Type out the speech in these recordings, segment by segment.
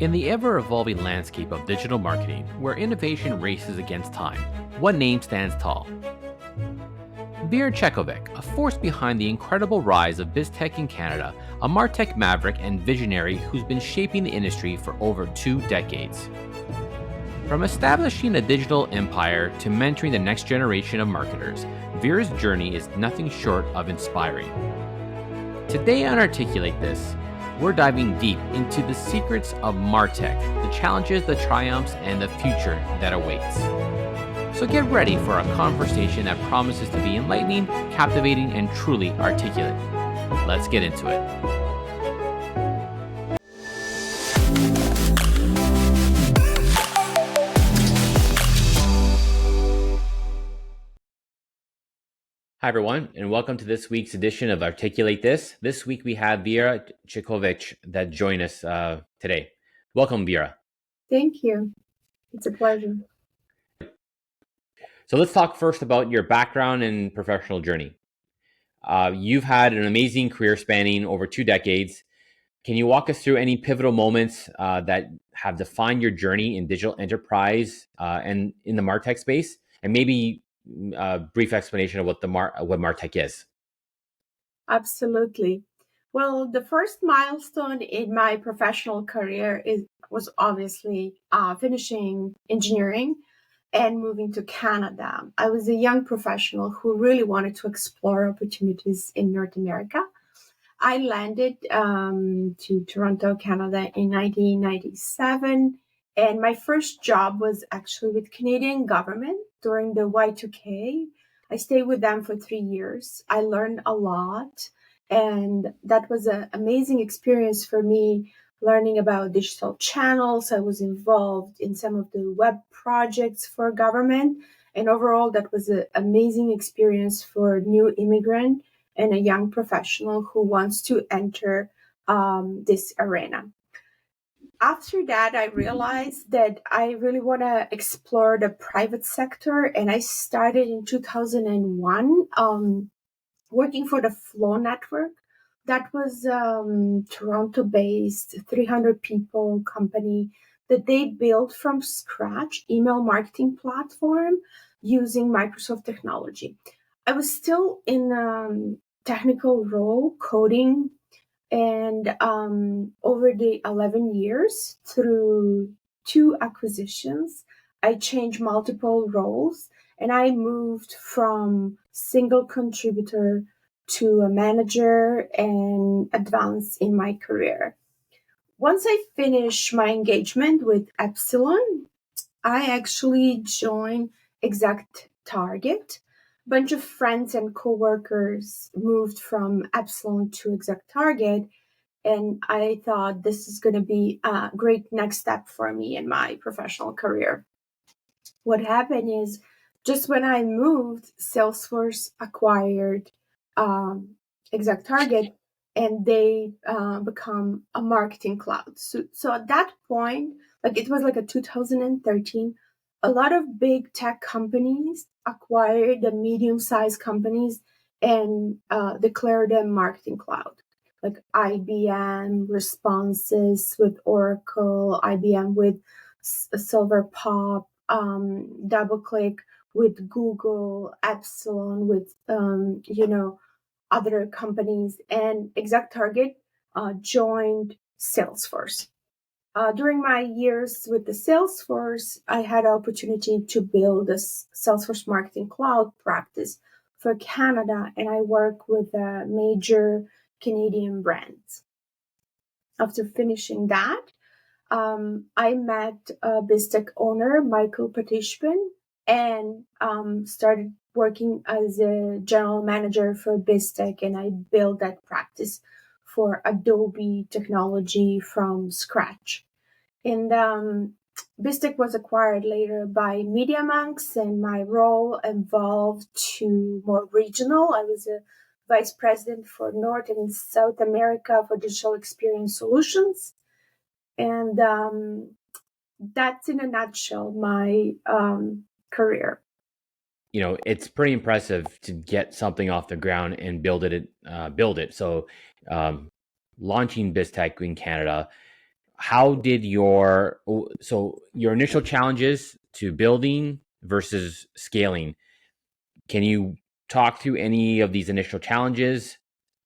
In the ever-evolving landscape of digital marketing, where innovation races against time, one name stands tall. Vera Cvetkovic, a force behind the incredible rise of BizTech in Canada, a MarTech maverick and visionary who's been shaping the industry for over 2 decades. From establishing a digital empire to mentoring the next generation of marketers, Vera's journey is nothing short of inspiring. Today on Articulate This, we're diving deep into the secrets of MarTech, the challenges, the triumphs, and the future that awaits. So get ready for a conversation that promises to be enlightening, captivating, and truly articulate. Let's get into it. Hi, everyone, and welcome to this week's edition of Articulate This. This week, we have Vera Cvetkovic that join us today. Welcome, Vera. Thank you. It's a pleasure. So let's talk first about your background and professional journey. You've had an amazing career spanning over 2 decades. Can you walk us through any pivotal moments that have defined your journey in digital enterprise and in the MarTech space, and maybe a brief explanation of what MarTech is? Absolutely. Well, the first milestone in my professional career was obviously finishing engineering and moving to Canada. I was a young professional who really wanted to explore opportunities in North America. I landed to Toronto, Canada in 1997, and my first job was actually with Canadian government during the Y2K. I stayed with them for 3 years. I learned a lot, and that was an amazing experience for me, learning about digital channels. I was involved in some of the web projects for government, and overall, that was an amazing experience for a new immigrant and a young professional who wants to enter this arena. After that, I realized that I really want to explore the private sector, and I started in 2001 working for the Flow Network. That was Toronto-based, 300 people company that they built from scratch email marketing platform using Microsoft technology. I was still in technical role coding, and over the 11 years through 2 acquisitions, I changed multiple roles, and I moved from single contributor to a manager and advanced in my career. Once I finished my engagement with Epsilon, I actually joined ExactTarget. Bunch of friends and coworkers moved from Epsilon to ExactTarget, and I thought this is going to be a great next step for me in my professional career. What happened is, just when I moved, Salesforce acquired ExactTarget, and they become a marketing cloud. So at that point, it was like a 2013, a lot of big tech companies acquired the medium-sized companies and declared them marketing cloud. Like IBM responses with Oracle, IBM with Silverpop, DoubleClick with Google, Epsilon with other companies, and ExactTarget joined Salesforce. During my years with the Salesforce, I had an opportunity to build a Salesforce Marketing Cloud practice for Canada, and I work with major Canadian brands. After finishing that, I met BizTech owner Michael Patishpin and started working as a general manager for BizTech, and I built that practice for Adobe technology from scratch. And BizTech was acquired later by MediaMonks, and my role evolved to more regional. I was a vice president for North and South America for digital experience solutions. And that's in a nutshell my career. It's pretty impressive to get something off the ground and build it. So launching BizTech in Canada, how did your initial challenges to building versus scaling? Can you talk through any of these initial challenges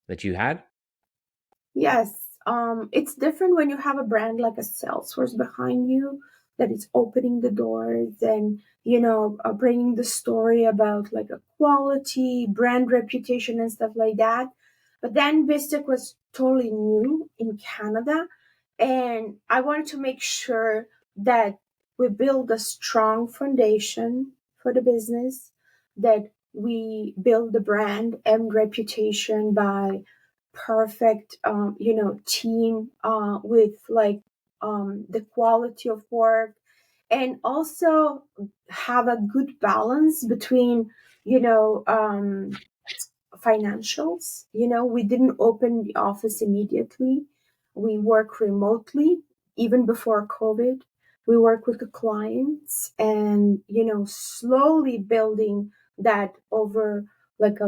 that you had? Yes, it's different when you have a brand like a Salesforce behind you that is opening the doors and bringing the story about like a quality, brand reputation, and stuff like that. But then BizTech was totally new in Canada, and I wanted to make sure that we build a strong foundation for the business, that we build the brand and reputation by perfect team with like the quality of work, and also have a good balance between you know um, financials. We didn't open the office immediately. We work remotely even before COVID. We work with the clients and, slowly building that over like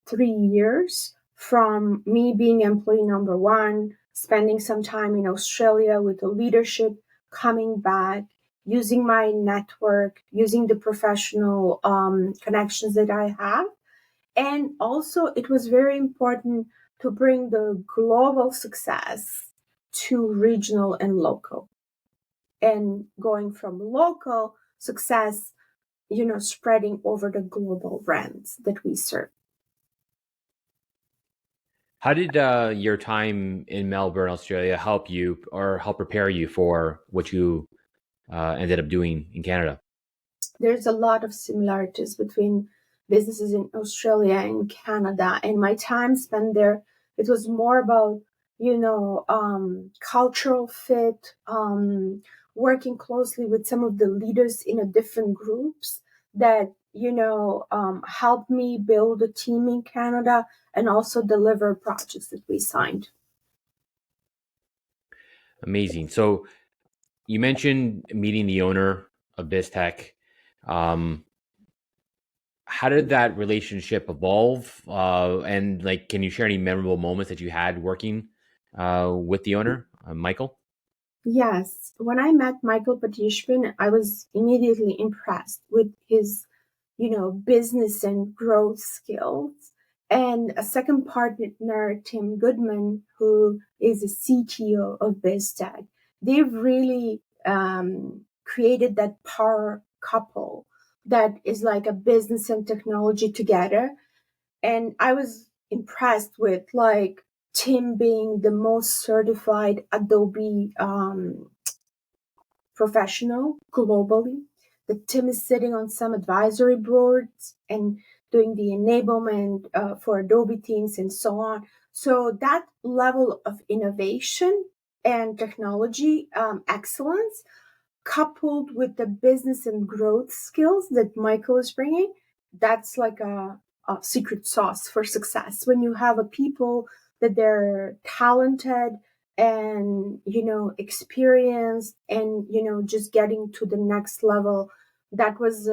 3 years, from me being employee number one, spending some time in Australia with the leadership, coming back, using my network, using the professional connections that I have. And also, it was very important to bring the global success to regional and local. And going from local success, spreading over the global brands that we serve. How did your time in Melbourne, Australia, help you or help prepare you for what you ended up doing in Canada? There's a lot of similarities between businesses in Australia and Canada. And my time spent there, it was more about, cultural fit, working closely with some of the leaders in a different groups that, helped me build a team in Canada and also deliver projects that we signed. Amazing. So you mentioned meeting the owner of BizTech. Um, how did that relationship evolve? And like, can you share any memorable moments that you had working with the owner, Michael? Yes, when I met Michael Patishman, I was immediately impressed with his, business and growth skills. And a second partner, Tim Goodman, who is the CTO of BizTech, they've really created that power couple that is like a business and technology together. And I was impressed with like Tim being the most certified Adobe professional globally. The Tim is sitting on some advisory boards and doing the enablement for Adobe teams and so on. So that level of innovation and technology excellence, coupled with the business and growth skills that Michael is bringing, that's like a secret sauce for success. When you have a people that they're talented and, experienced and, just getting to the next level, that was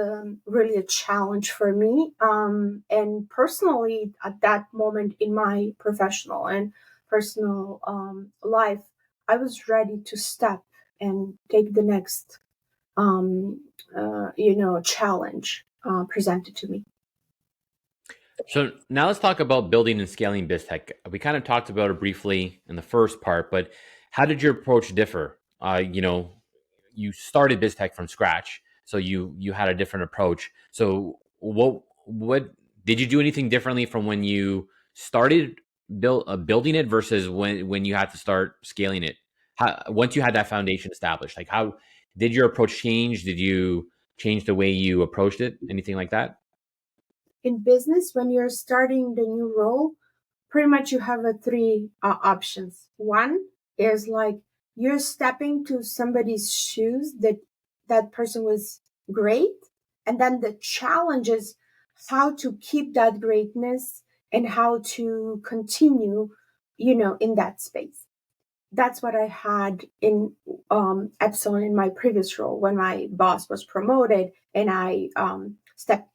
really a challenge for me. And personally, at that moment in my professional and personal life, I was ready to step and take the next, challenge presented to me. So now let's talk about building and scaling BizTech. We kind of talked about it briefly in the first part, but how did your approach differ? You started BizTech from scratch, so you had a different approach. So what did you do anything differently from when you started building it versus when you had to start scaling it? How, once you had that foundation established, like how did your approach change? Did you change the way you approached it? Anything like that? In business, when you're starting the new role, pretty much you have three options. One is like you're stepping to somebody's shoes that person was great, and then the challenge is how to keep that greatness and how to continue, in that space. That's what I had in Epsilon in my previous role when my boss was promoted and I stepped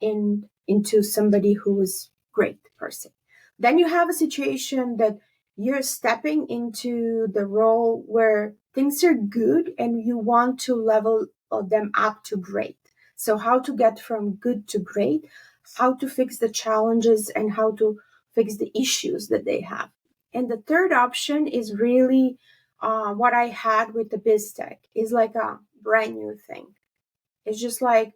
into somebody who was great person. Then you have a situation that you're stepping into the role where things are good and you want to level them up to great. So how to get from good to great, how to fix the challenges and how to fix the issues that they have. And the third option is really what I had with the BizTech is like a brand new thing. It's just like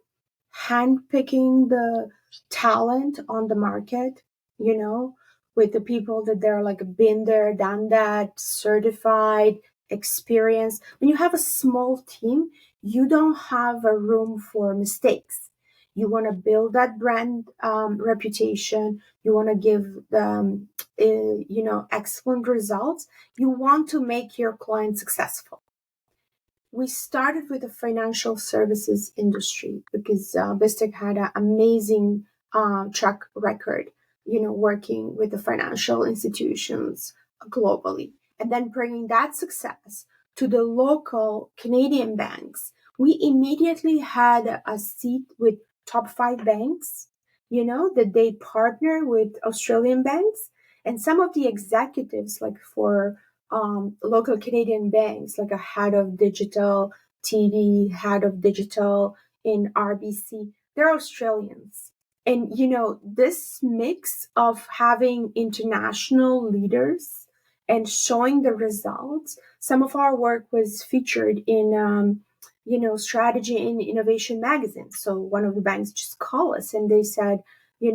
handpicking the talent on the market, with the people that they're like been there, done that, certified, experienced. When you have a small team, you don't have a room for mistakes. You want to build that brand reputation. You want to give them, excellent results. You want to make your client successful. We started with the financial services industry because BizTech had an amazing track record, working with the financial institutions globally. And then bringing that success to the local Canadian banks, we immediately had a seat with top 5 banks, that they partner with Australian banks. And some of the executives, like for local Canadian banks, like a head of digital TV, head of digital in RBC, they're Australians. And, this mix of having international leaders and showing the results, some of our work was featured in, strategy and innovation magazine. So one of the banks just called us and they said, we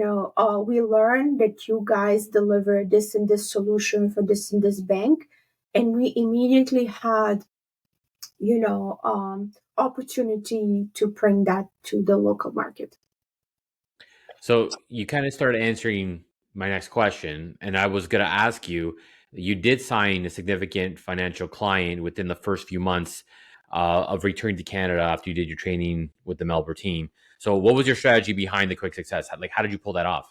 learned that you guys deliver this and this solution for this and this bank. And we immediately had, opportunity to bring that to the local market. So you kind of started answering my next question, and I was going to ask you, you did sign a significant financial client within the first few months of returning to Canada after you did your training with the Melbourne team. So what was your strategy behind the quick success? Like, how did you pull that off?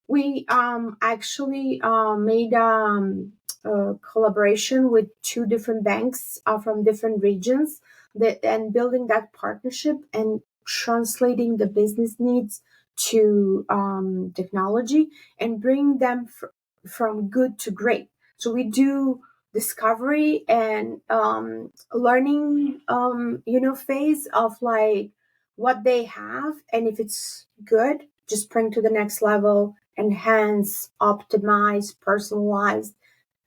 We actually made a collaboration with 2 different banks from different regions and building that partnership and translating the business needs to technology and bring them from good to great. So we do discovery and learning, phase of like what they have. And if it's good, just bring to the next level, enhance, optimize, personalize,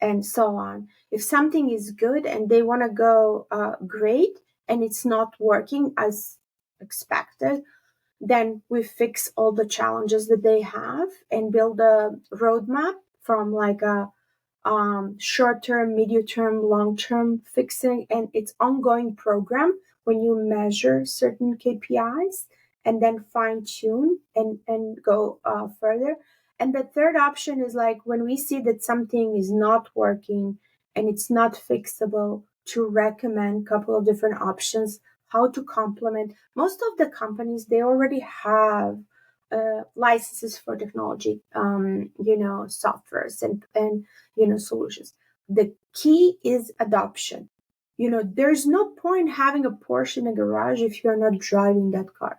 and so on. If something is good and they want to go great and it's not working as expected, then we fix all the challenges that they have and build a roadmap from like a short-term, medium-term, long-term fixing, and it's ongoing program when you measure certain KPIs and then fine-tune and go further. And the third option is like when we see that something is not working and it's not fixable, to recommend a couple of different options how to complement. Most of the companies, they already have licenses for technology, softwares and solutions. The key is adoption. There's no point having a Porsche in a garage if you're not driving that car.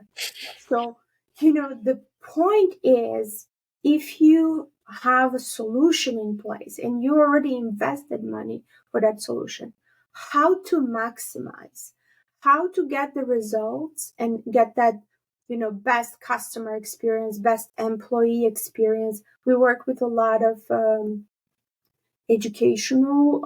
So, the point is if you have a solution in place and you already invested money for that solution, how to maximize, how to get the results and get that, best customer experience, best employee experience. We work with a lot of educational,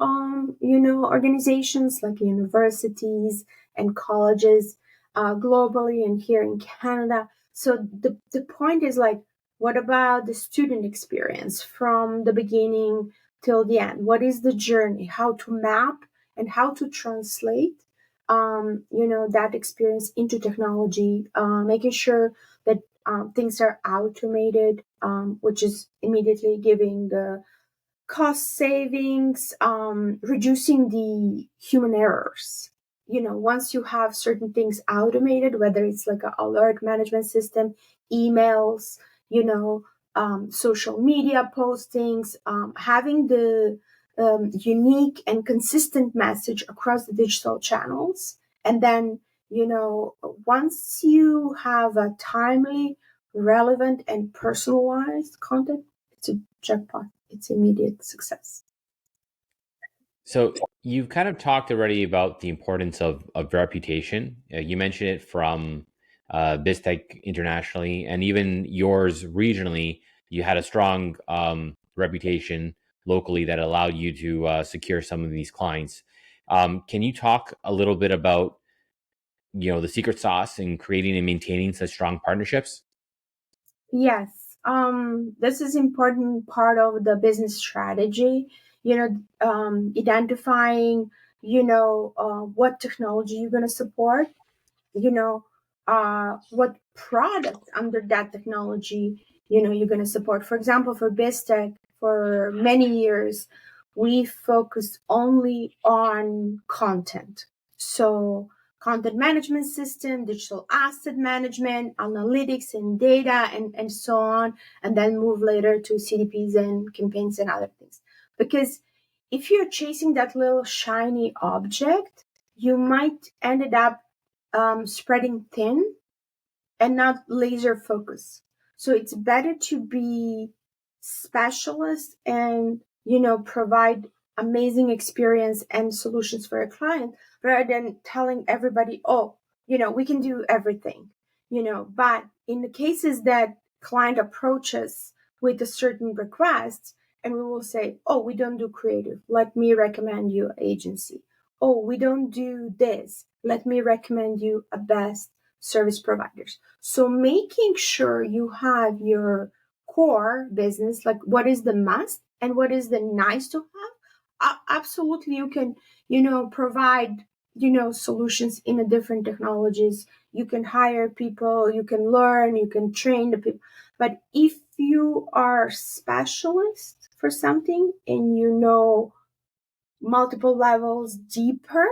organizations like universities and colleges globally and here in Canada. So the point is like, what about the student experience from the beginning till the end? What is the journey? How to map and how to translate, that experience into technology, making sure that things are automated, which is immediately giving the cost savings, reducing the human errors. Once you have certain things automated, whether it's like an alert management system, emails, social media postings, having the unique and consistent message across the digital channels. And then, once you have a timely, relevant, and personalized content, it's a jackpot. It's immediate success. So you've kind of talked already about the importance of reputation. You mentioned it from BizTech internationally, and even yours regionally. You had a strong reputation locally that allowed you to secure some of these clients. Can you talk a little bit about the secret sauce in creating and maintaining such strong partnerships? Yes, this is important part of the business strategy. Identifying, what technology you're going to support, you know, what product under that technology, you're going to support. For example, for BizTech, for many years, we focused only on content. So content management system, digital asset management, analytics and data, and so on, and then move later to CDPs and campaigns and other things. Because if you're chasing that little shiny object, you might end up spreading thin and not laser focus. So it's better to be specialist and, provide amazing experience and solutions for a client rather than telling everybody, oh, we can do everything, but in the cases that client approaches with a certain request, and we will say, oh, we don't do creative. Let me recommend you agency. Oh, we don't do this. Let me recommend you a best service providers. So making sure you have your core business, like what is the must and what is the nice to have. Absolutely, you can, provide, solutions in the different technologies. You can hire people, you can learn, you can train the people. But if you are specialist for something and multiple levels deeper,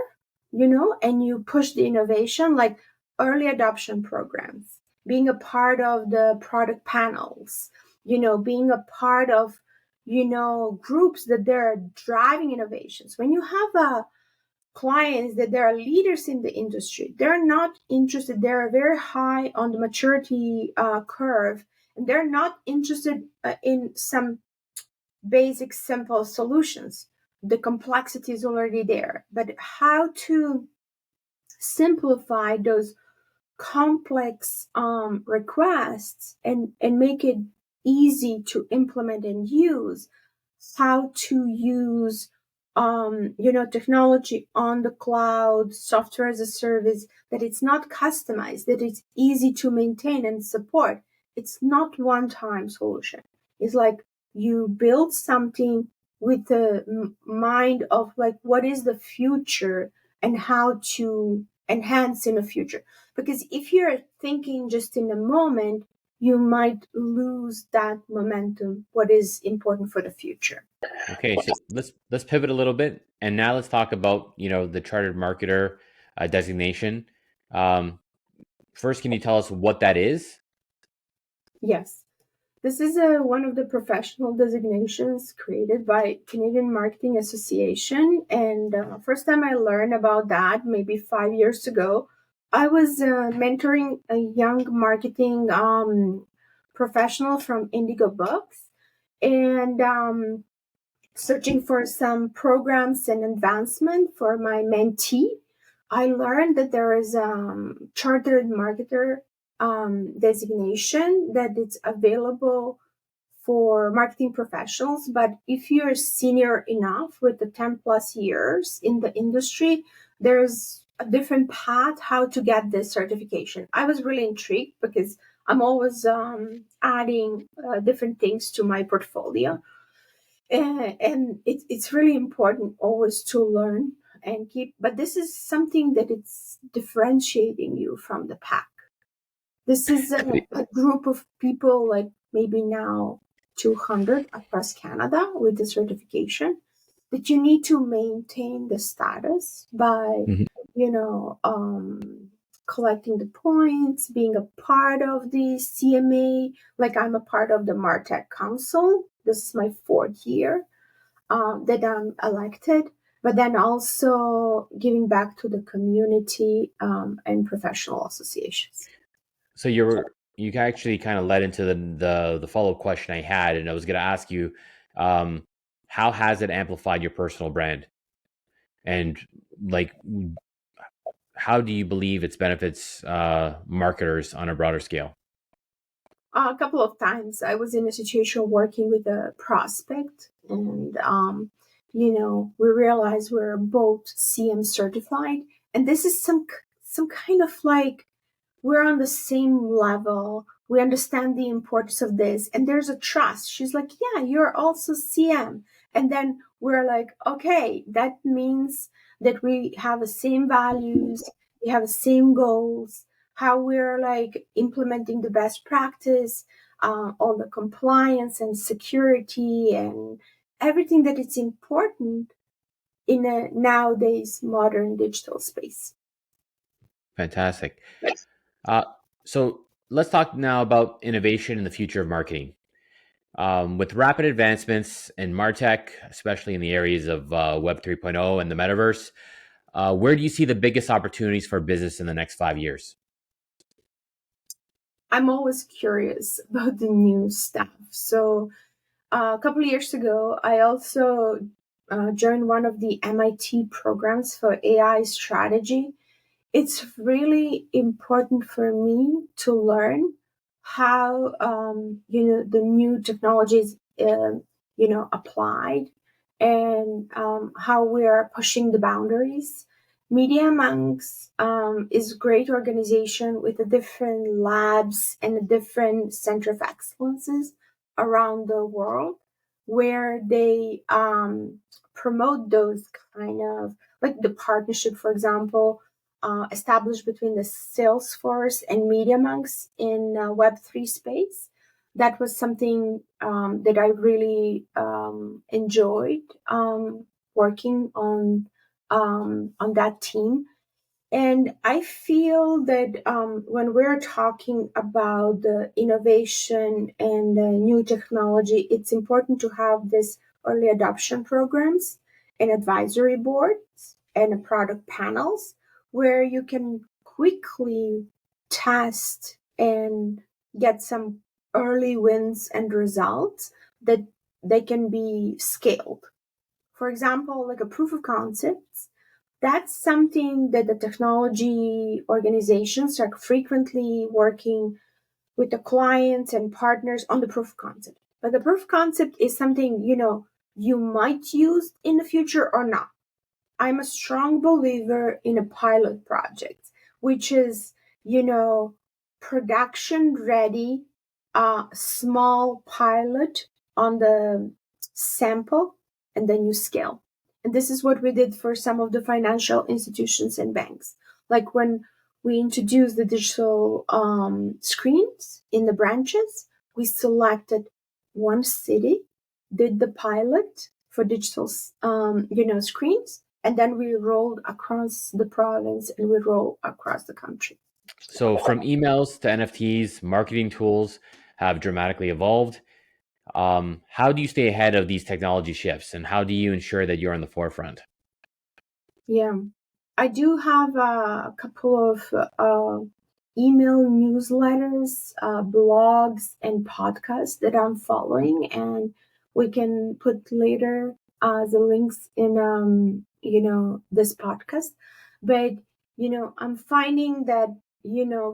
and you push the innovation like early adoption programs, being a part of the product panels, being a part of, groups that they're driving innovations. When you have clients that they are leaders in the industry, they're not interested, they're very high on the maturity curve, and they're not interested in some basic, simple solutions. The complexity is already there, but how to simplify those complex requests and make it easy to implement and use, how to use technology on the cloud, software as a service, that it's not customized, that it's easy to maintain and support. It's not one time solution. It's like you build something with the mind of like what is the future and how to enhance in the future. Because if you're thinking just in the moment, you might lose that momentum, what is important for the future. Okay, so let's pivot a little bit, and now let's talk about the chartered marketer designation. Um, First, can you tell us what that is? Yes. This is one of the professional designations created by Canadian Marketing Association. And first time I learned about that, maybe 5 years ago, I was mentoring a young marketing professional from Indigo Books and searching for some programs and advancement for my mentee. I learned that there is chartered marketer designation that it's available for marketing professionals. But if you're senior enough with the 10 plus years in the industry, there's a different path how to get this certification. I was really intrigued because I'm always adding different things to my portfolio. And it's really important always to learn and keep, but this is something that it's differentiating you from the pack. This is a group of people, like maybe now 200 across Canada with the certification, that you need to maintain the status by, Mhm. you know, um, collecting the points, being a part of the CMA. Like I'm a part of the MarTech Council. This is my fourth year that I'm elected, but then also giving back to the community and professional associations. So you actually kind of led into the follow-up question I had, and I was going to ask you, um, how has it amplified your personal brand? And like, how do you believe it benefits marketers on a broader scale? A couple of times I was in a situation working with a prospect, and we realized we're both CM certified, and this is some kind of like we're on the same level. We understand the importance of this, and there's a trust. She's like, yeah, you're also CM. And then we're like, okay, that means that we have the same values, we have the same goals, how we're like implementing the best practice, all the compliance and security and everything that is important in a nowadays modern digital space. Fantastic. Uh, so let's talk now about innovation and the future of marketing. With rapid advancements in MarTech, especially in the areas of Web 3.0 and the metaverse, where do you see the biggest opportunities for business in the next 5 years? I'm always curious about the new stuff. So a couple of years ago, I also joined one of the MIT programs for AI strategy. It's really important for me to learn how the new technologies applied, and how we are pushing the boundaries. Media Monks is a great organization with a different labs and a different center of excellences around the world, where they promote those kind of like the partnership, for example, established between the Salesforce and Media Monks in Web3 space. That was something that I really enjoyed working on that team. And I feel that when we're talking about the innovation and the new technology, it's important to have this early adoption programs and advisory boards and product panels where you can quickly test and get some early wins and results that they can be scaled. For example, like a proof of concepts, that's something that the technology organizations are frequently working with the clients and partners on the proof of concept. But the proof of concept is something, you might use in the future or not. I'm a strong believer in a pilot project, which is, production ready, small pilot on the sample, and then you scale. And this is what we did for some of the financial institutions and banks. Like when we introduced the digital screens in the branches, we selected one city, did the pilot for digital, screens, and then we rolled across the province and we rolled across the country. So, from emails to NFTs, marketing tools have dramatically evolved. How do you stay ahead of these technology shifts, and how do you ensure that you're on the forefront? Yeah, I do have a couple of email newsletters, blogs, and podcasts that I'm following, and we can put later the links in this podcast. But I'm finding that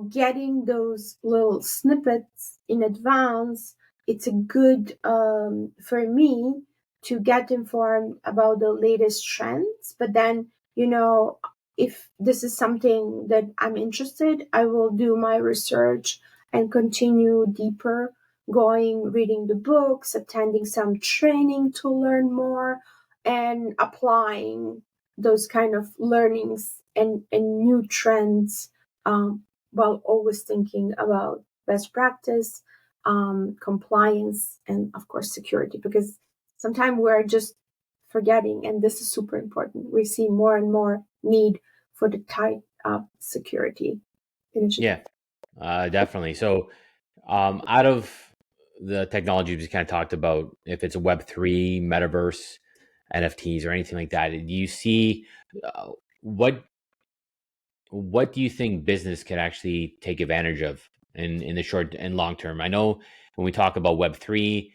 getting those little snippets in advance, it's a good for me to get informed about the latest trends. But then if this is something that I'm interested, I will do my research and continue deeper, going, reading the books, attending some training to learn more, and applying those kind of learnings and new trends, while always thinking about best practice, compliance, and of course security, because sometimes we're just forgetting, and this is super important. We see more and more need for the tight security initiative. Yeah, definitely. So, out of the technology we just kind of talked about, if it's a Web3, metaverse, NFTs, or anything like that, do you see uh, what what do you think business can actually take advantage of in the short and long term? I know when we talk about Web3,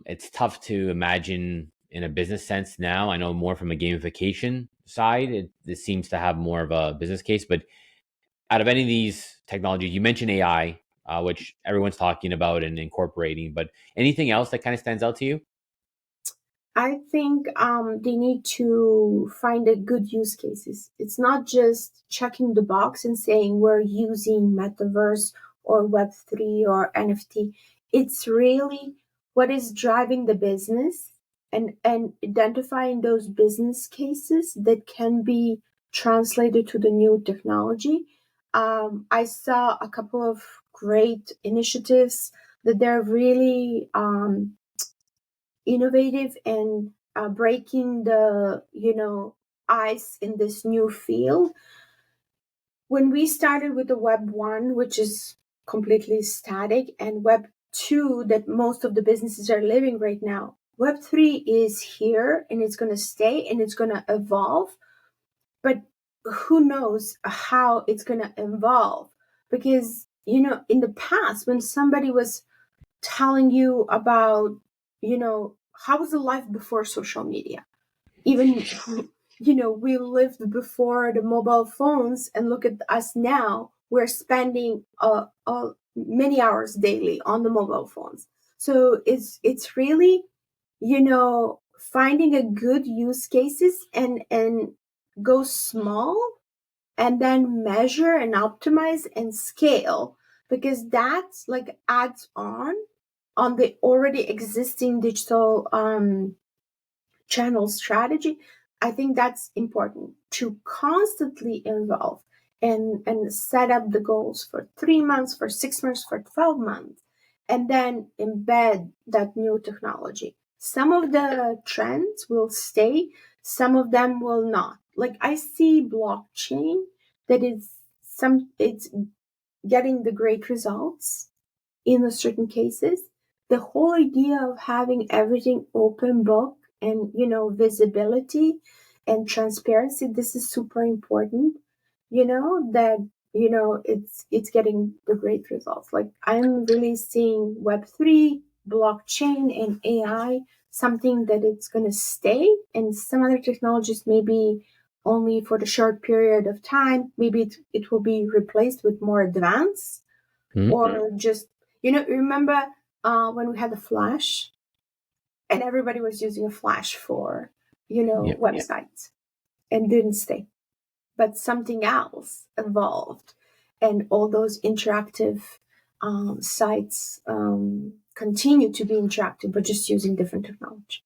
it's tough to imagine in a business sense now. I know more from a gamification side. It seems to have more of a business case. But out of any of these technologies, you mentioned AI, which everyone's talking about and incorporating. But anything else that kind of stands out to you? I think they need to find a good use cases. It's not just checking the box and saying we're using metaverse or Web3 or NFT. It's really what is driving the business, and identifying those business cases that can be translated to the new technology. I saw a couple of great initiatives that they're really innovative and breaking the ice in this new field. When we started with the Web 1, which is completely static, and Web 2 that most of the businesses are living right now, Web 3 is here and it's going to stay and it's going to evolve. But who knows how it's going to evolve? Because in the past, when somebody was telling you about, how was the life before social media? Even, we lived before the mobile phones, and look at us now. We're spending many hours daily on the mobile phones. So it's really, finding a good use cases and go small, and then measure and optimize and scale, because that's like adds on the already existing digital channel strategy. I think that's important to constantly evolve and set up the goals for 3 months, for 6 months, for 12 months, and then embed that new technology. Some of the trends will stay, some of them will not. Like I see blockchain that is it's getting the great results in certain cases. The whole idea of having everything open book and visibility and transparency, this is super important. That it's getting the great results. Like I'm really seeing Web3, blockchain, and AI something that it's going to stay, and some other technologies maybe only for the short period of time. Maybe it will be replaced with more advanced, or just remember when we had the Flash, and everybody was using a Flash for websites, and didn't stay, but something else evolved, and all those interactive sites continue to be interactive, but just using different technology.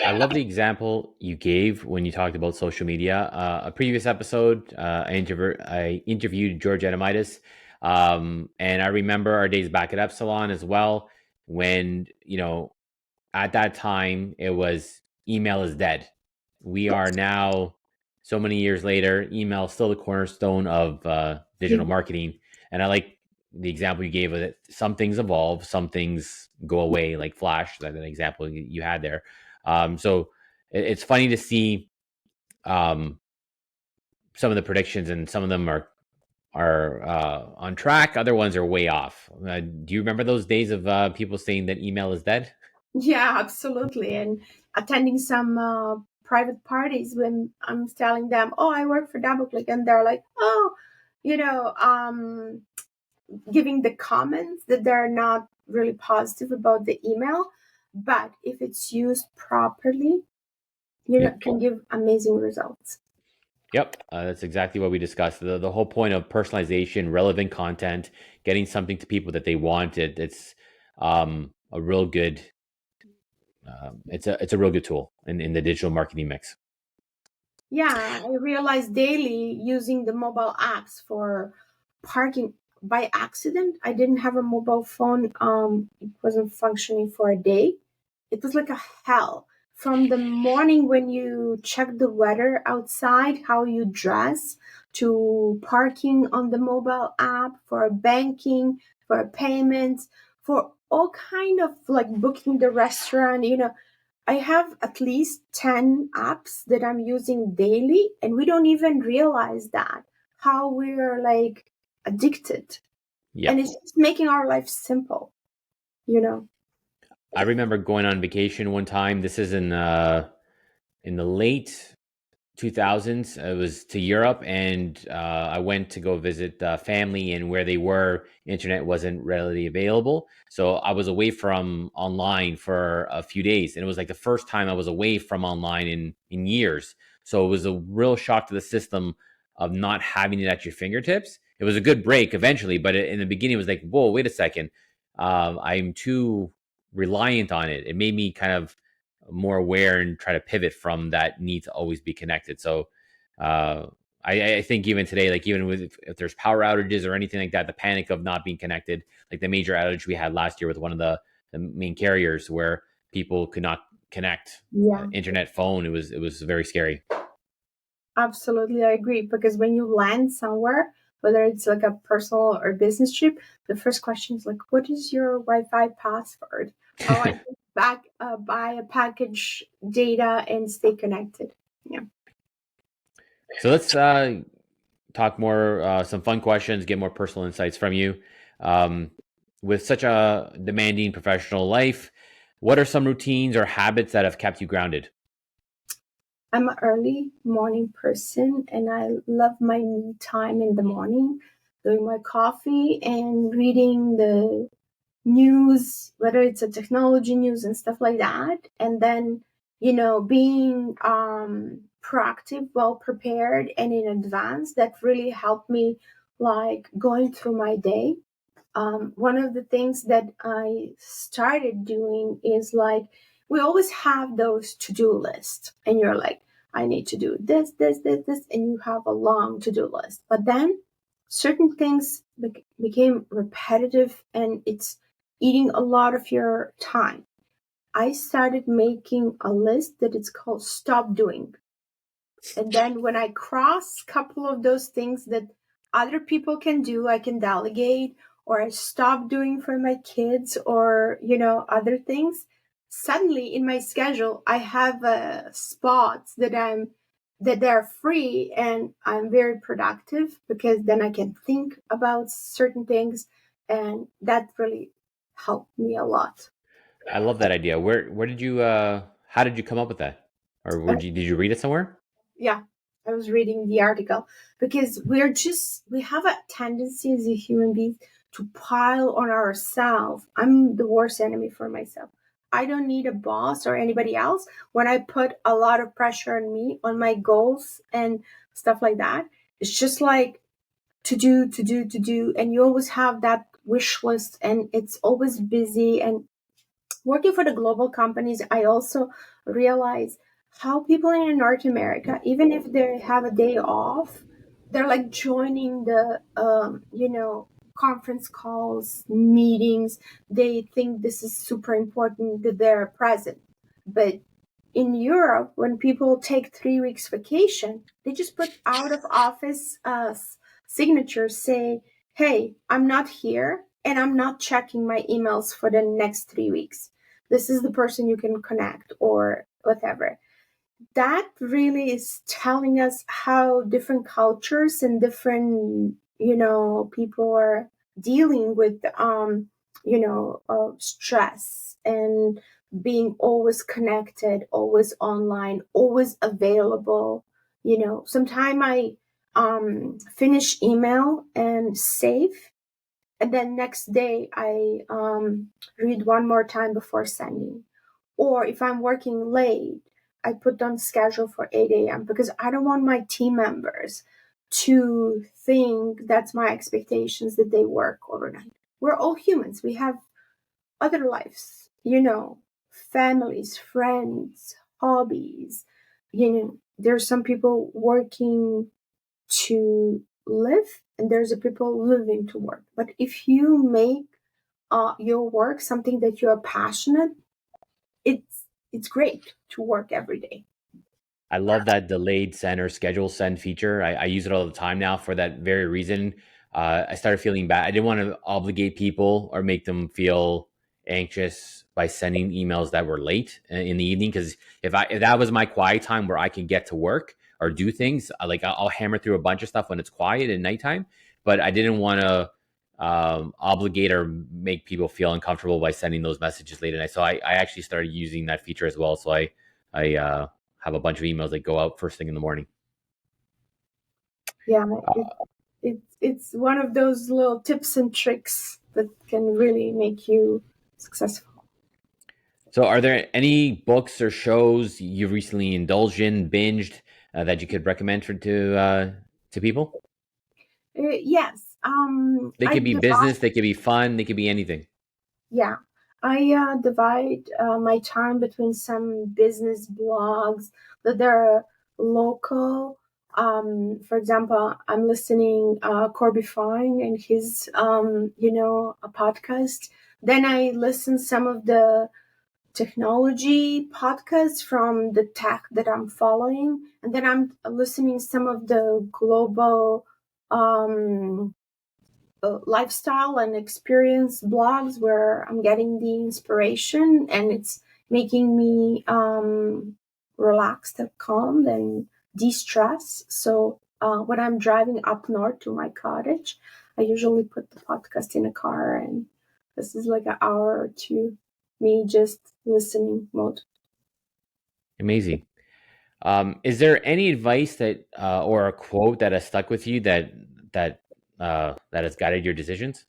I love the example you gave when you talked about social media. A previous episode, I interviewed George Adamitis, and I remember our days back at Epsilon as well, when, at that time it was email is dead. We are now, so many years later, email is still the cornerstone of digital marketing. And I like the example you gave of it. Some things evolve, some things go away, like Flash, that example you had there. So it's funny to see some of the predictions, and some of them are on track. Other ones are way off. Do you remember those days of people saying that email is dead? Yeah, absolutely. And attending some private parties when I'm telling them, oh, I work for DoubleClick, and they're like, oh, you know, um, giving the comments that they're not really positive about the email. But if it's used properly, it can give amazing results. Yep, that's exactly what we discussed. The whole point of personalization, relevant content, getting something to people that they want. It's a real good. It's a real good tool in the digital marketing mix. Yeah, I realize daily using the mobile apps for parking by accident. I didn't have a mobile phone. It wasn't functioning for a day. It was like a hell. From the morning when you check the weather outside, how you dress, to parking on the mobile app, for banking, for payments, for all kind of like booking the restaurant, I have at least 10 apps that I'm using daily, and we don't even realize that how we're like addicted. Yeah, And it's just making our life simple, you know. I remember going on vacation one time. This is in the late 2000s. It was to Europe, and I went to go visit family, and where they were, internet wasn't readily available. So I was away from online for a few days, and it was like the first time I was away from online in years. So it was a real shock to the system of not having it at your fingertips. It was a good break eventually, but in the beginning, it was like, whoa, wait a second. I'm too reliant on it. It made me kind of more aware and try to pivot from that need to always be connected. So uh, I think even today, like even with if there's power outages or anything like that, the panic of not being connected, like the major outage we had last year with one of the main carriers where people could not connect Yeah, internet, phone, it was very scary. absolutely. I agree. Because when you land somewhere, whether it's like a personal or business trip, the first question is like, what is your Wi-Fi password? Oh, I can back buy a package data and stay connected. Yeah. So let's talk more, some fun questions, get more personal insights from you. Um, with such a demanding professional life, what are some routines or habits that have kept you grounded? I'm an early morning person and I love my me time in the morning, doing my coffee and reading the news, whether it's a technology news and stuff like that. And then, being proactive, well prepared, and in advance, that really helped me like going through my day. One of the things that I started doing is like we always have those to-do lists, and you're like, I need to do this, this, this, this, and you have a long to-do list. But then certain things became repetitive, and it's eating a lot of your time. I started making a list that it's called stop doing. And then when I cross a couple of those things that other people can do, I can delegate or I stop doing for my kids or, other things. Suddenly in my schedule, I have spots that they're free and I'm very productive because then I can think about certain things and that really helped me a lot. I love that idea. Where did you how did you come up with that? Or did you read it somewhere? Yeah, I was reading the article because we have a tendency as a human being to pile on ourselves. I'm the worst enemy for myself. I don't need a boss or anybody else when I put a lot of pressure on me, on my goals and stuff like that. It's just like to do, to do, to do. And you always have that wish list and it's always busy. And working for the global companies, I also realize how people in North America, even if they have a day off, they're like joining the, conference calls, meetings. They think this is super important that they're present. But in Europe, when people take 3 weeks vacation, they just put out of office signatures say, hey, I'm not here and I'm not checking my emails for the next 3 weeks. This is the person you can connect or whatever. That really is telling us how different cultures and different, people are dealing with, stress and being always connected, always online, always available. Sometime I finish email and save, and then next day I read one more time before sending. Or if I'm working late, I put on schedule for 8 a.m. because I don't want my team members to think that's my expectations that they work overnight. We're all humans. We have other lives, families, friends, hobbies. There's some people working to live and there's a people living to work. But if you make your work something that you're passionate, it's great to work every day. I love that delayed send or schedule send feature. I use it all the time now for that very reason. I started feeling bad. I didn't want to obligate people or make them feel anxious by sending emails that were late in the evening. Because if that was my quiet time where I can get to work or do things, like I'll hammer through a bunch of stuff when it's quiet at nighttime. But I didn't want to obligate or make people feel uncomfortable by sending those messages late at night. So I actually started using that feature as well. So I have a bunch of emails that go out first thing in the morning. Yeah, it's one of those little tips and tricks that can really make you successful. So are there any books or shows you recently indulged in, binged, that you could recommend to people? Yes, They I could be divide. business, they could be fun, they could be anything. Yeah, I divide my time between some business blogs that are local. For example, I'm listening Corby Fine and his a podcast. Then I listen some of the technology podcasts from the tech that I'm following, and then I'm listening some of the global um, lifestyle and experience blogs where I'm getting the inspiration and it's making me relaxed and calm and de-stress. So when I'm driving up north to my cottage, I usually put the podcast in a car, and this is like an hour or two me just listening mode. Amazing. Is there any advice that or a quote that has stuck with you that has guided your decisions?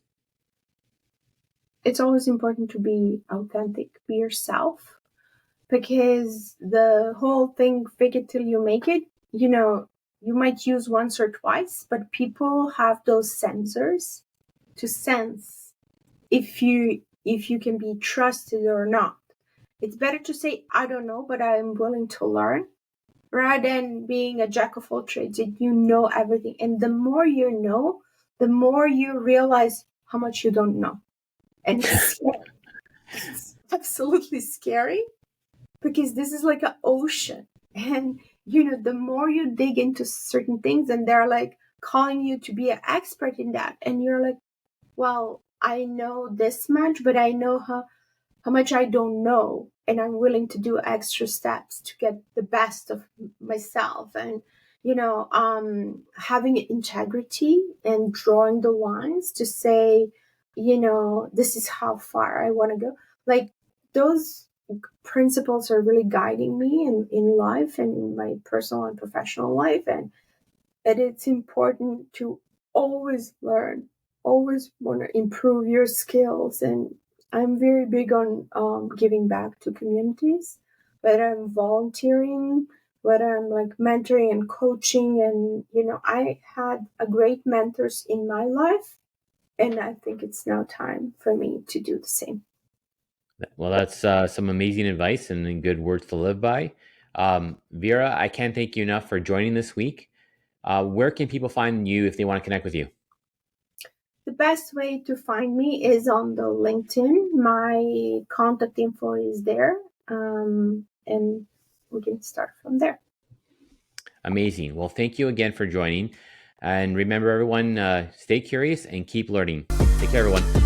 It's always important to be authentic, be yourself, because the whole thing, fake it till you make it, you might use once or twice, but people have those sensors to sense if you can be trusted or not. It's better to say, I don't know, but I'm willing to learn, rather than being a jack of all trades and you know everything. And the more you know, the more you realize how much you don't know. And it's absolutely scary, because this is like an ocean. And the more you dig into certain things and they're like calling you to be an expert in that, and you're like, well, I know this much, but I know how much I don't know, and I'm willing to do extra steps to get the best of myself. And having integrity and drawing the lines to say, this is how far I want to go. Like, those principles are really guiding me in life and in my personal and professional life. And that it's important to always learn, always want to improve your skills. And I'm very big on giving back to communities, whether I'm volunteering, whether I'm like mentoring and coaching. And, I had a great mentors in my life, and I think it's now time for me to do the same. Well, that's some amazing advice and good words to live by. Vera, I can't thank you enough for joining this week. Where can people find you if they want to connect with you? The best way to find me is on the LinkedIn. My contact info is there, and we can start from there. Amazing. Well, thank you again for joining. And remember, everyone, stay curious and keep learning. Take care, everyone.